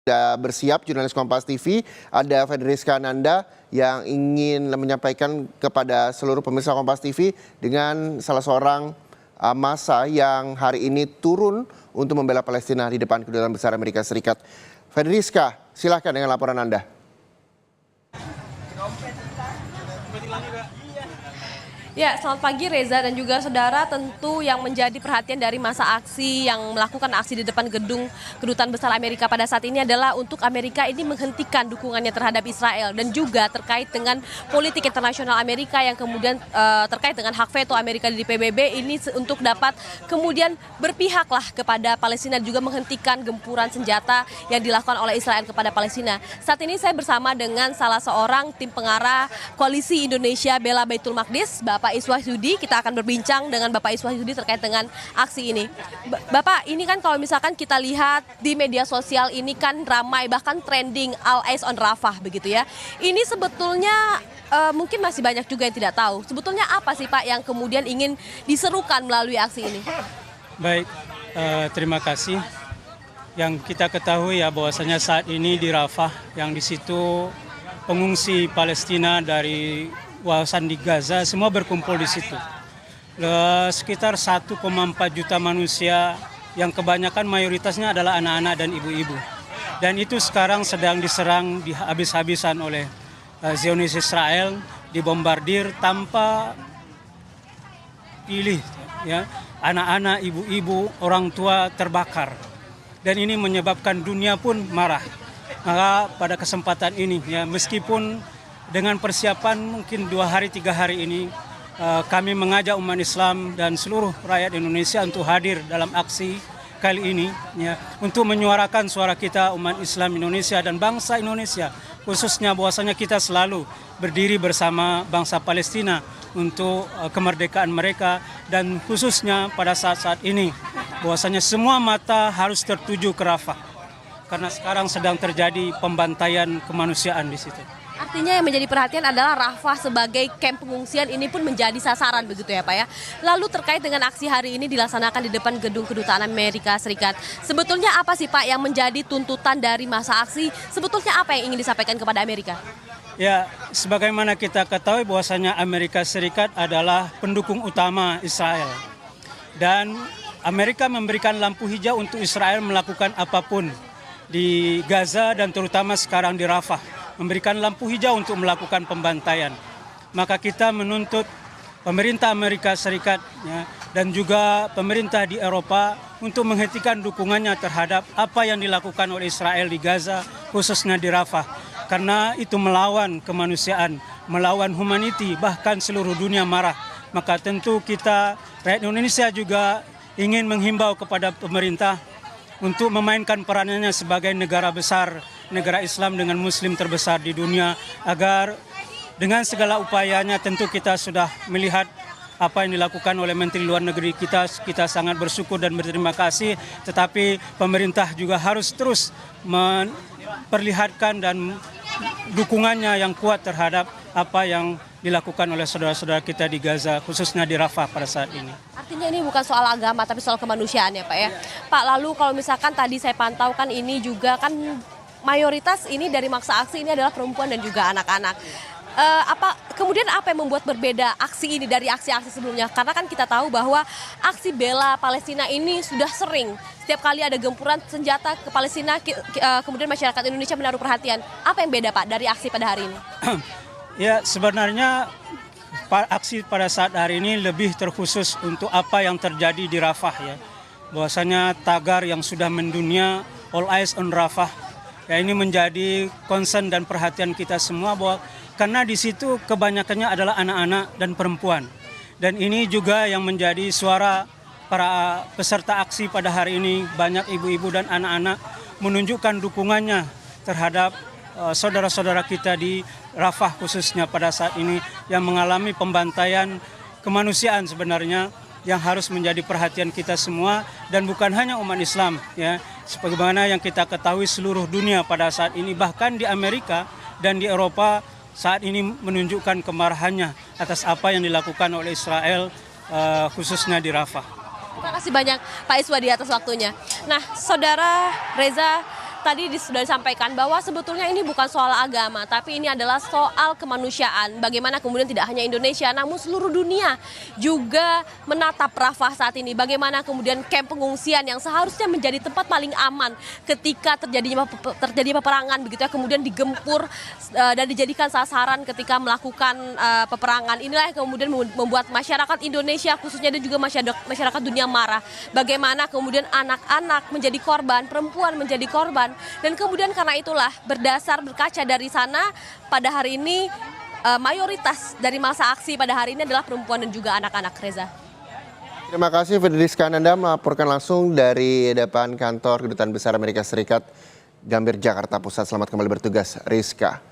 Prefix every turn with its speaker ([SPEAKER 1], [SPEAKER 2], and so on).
[SPEAKER 1] Sudah bersiap jurnalis Kompas TV, ada Fedriska Ananda yang ingin menyampaikan kepada seluruh pemirsa Kompas TV dengan salah seorang massa yang hari ini turun untuk membela Palestina di depan Kedutaan Besar Amerika Serikat. Fedriska, silakan dengan laporan Anda.
[SPEAKER 2] Ya, selamat pagi Reza dan juga saudara. Tentu yang menjadi perhatian dari masa aksi yang melakukan aksi di depan gedung Kedutaan Besar Amerika pada saat ini adalah untuk Amerika ini menghentikan dukungannya terhadap Israel dan juga terkait dengan politik internasional Amerika yang kemudian terkait dengan hak veto Amerika di PBB ini untuk dapat kemudian berpihaklah kepada Palestina dan juga menghentikan gempuran senjata yang dilakukan oleh Israel kepada Palestina. Saat ini saya bersama dengan salah seorang tim pengarah Koalisi Indonesia Bela Baitul Maqdis, Bapak Iswahyudi. Kita akan berbincang dengan Bapak Iswahyudi terkait dengan aksi ini. Bapak, ini kan kalau misalkan kita lihat di media sosial ini kan ramai bahkan trending All Eyes on Rafah begitu ya. Ini sebetulnya mungkin masih banyak juga yang tidak tahu. Sebetulnya apa sih Pak yang kemudian ingin diserukan melalui aksi ini?
[SPEAKER 3] Baik, terima kasih. Yang kita ketahui ya bahwasanya saat ini di Rafah yang di situ pengungsi Palestina dari kawasan di Gaza semua berkumpul di situ. Sekitar 1,4 juta manusia yang kebanyakan mayoritasnya adalah anak-anak dan ibu-ibu. Dan itu sekarang sedang diserang habis-habisan oleh Zionis Israel, dibombardir tanpa pilih ya. Anak-anak, ibu-ibu, orang tua terbakar. Dan ini menyebabkan dunia pun marah. Maka pada kesempatan ini ya meskipun dengan persiapan mungkin 2 hari 3 hari ini kami mengajak umat Islam dan seluruh rakyat Indonesia untuk hadir dalam aksi kali ini ya, untuk menyuarakan suara kita umat Islam Indonesia dan bangsa Indonesia, khususnya bahwasanya kita selalu berdiri bersama bangsa Palestina untuk kemerdekaan mereka, dan khususnya pada saat-saat ini bahwasanya semua mata harus tertuju ke Rafah karena sekarang sedang terjadi pembantaian kemanusiaan di situ.
[SPEAKER 2] Artinya yang menjadi perhatian adalah Rafah sebagai kamp pengungsian ini pun menjadi sasaran begitu ya Pak ya. Lalu terkait dengan aksi hari ini dilaksanakan di depan gedung Kedutaan Amerika Serikat. Sebetulnya apa sih Pak yang menjadi tuntutan dari masa aksi? Sebetulnya apa yang ingin disampaikan kepada Amerika?
[SPEAKER 3] Ya, sebagaimana kita ketahui bahwasanya Amerika Serikat adalah pendukung utama Israel. Dan Amerika memberikan lampu hijau untuk Israel melakukan apapun di Gaza dan terutama sekarang di Rafah. Memberikan lampu hijau untuk melakukan pembantaian. Maka kita menuntut pemerintah Amerika Serikat ya, dan juga pemerintah di Eropa untuk menghentikan dukungannya terhadap apa yang dilakukan oleh Israel di Gaza, khususnya di Rafah. Karena itu melawan kemanusiaan, melawan humanity, bahkan seluruh dunia marah. Maka tentu kita, rakyat Indonesia juga ingin menghimbau kepada pemerintah untuk memainkan perannya sebagai negara besar, negara Islam dengan Muslim terbesar di dunia, agar dengan segala upayanya tentu kita sudah melihat apa yang dilakukan oleh Menteri Luar Negeri kita sangat bersyukur dan berterima kasih, tetapi pemerintah juga harus terus memperlihatkan dan dukungannya yang kuat terhadap apa yang dilakukan oleh saudara-saudara kita di Gaza, khususnya di Rafah pada saat ini.
[SPEAKER 2] Artinya ini bukan soal agama tapi soal kemanusiaan ya Pak ya. Pak, lalu kalau misalkan tadi saya pantau kan ini juga kan mayoritas ini dari masa aksi ini adalah perempuan dan juga anak-anak. Kemudian apa yang membuat berbeda aksi ini dari aksi-aksi sebelumnya? Karena kan kita tahu bahwa aksi bela Palestina ini sudah sering. Setiap kali ada gempuran senjata ke Palestina, kemudian masyarakat Indonesia menaruh perhatian. Apa yang beda Pak dari aksi pada hari ini?
[SPEAKER 3] Ya, sebenarnya aksi pada saat hari ini lebih terkhusus untuk apa yang terjadi di Rafah ya. Bahwasanya tagar yang sudah mendunia All Eyes on Rafah. Ya, ini menjadi concern dan perhatian kita semua bahwa karena di situ kebanyakannya adalah anak-anak dan perempuan. Dan ini juga yang menjadi suara para peserta aksi pada hari ini, banyak ibu-ibu dan anak-anak menunjukkan dukungannya terhadap saudara-saudara kita di Rafah khususnya pada saat ini yang mengalami pembantaian kemanusiaan sebenarnya yang harus menjadi perhatian kita semua, dan bukan hanya umat Islam ya, sebagaimana yang kita ketahui seluruh dunia pada saat ini, bahkan di Amerika dan di Eropa saat ini menunjukkan kemarahannya atas apa yang dilakukan oleh Israel khususnya di Rafah.
[SPEAKER 2] Terima kasih banyak Pak Iswadi atas waktunya. Nah, Saudara Reza, tadi sudah disampaikan bahwa sebetulnya ini bukan soal agama, tapi ini adalah soal kemanusiaan. Bagaimana kemudian tidak hanya Indonesia, namun seluruh dunia juga menatap Rafah saat ini. Bagaimana kemudian kamp pengungsian yang seharusnya menjadi tempat paling aman ketika terjadi peperangan begitu ya, kemudian digempur dan dijadikan sasaran ketika melakukan peperangan. Inilah yang kemudian membuat masyarakat Indonesia khususnya dan juga masyarakat dunia marah. Bagaimana kemudian anak-anak menjadi korban, perempuan menjadi korban. Dan kemudian karena itulah berkaca dari sana pada hari ini mayoritas dari masa aksi pada hari ini adalah perempuan dan juga anak-anak, Reza.
[SPEAKER 1] Terima kasih Fedriska Ananda melaporkan langsung dari depan kantor Kedutaan Besar Amerika Serikat Gambir, Jakarta Pusat. Selamat kembali bertugas, Rizka.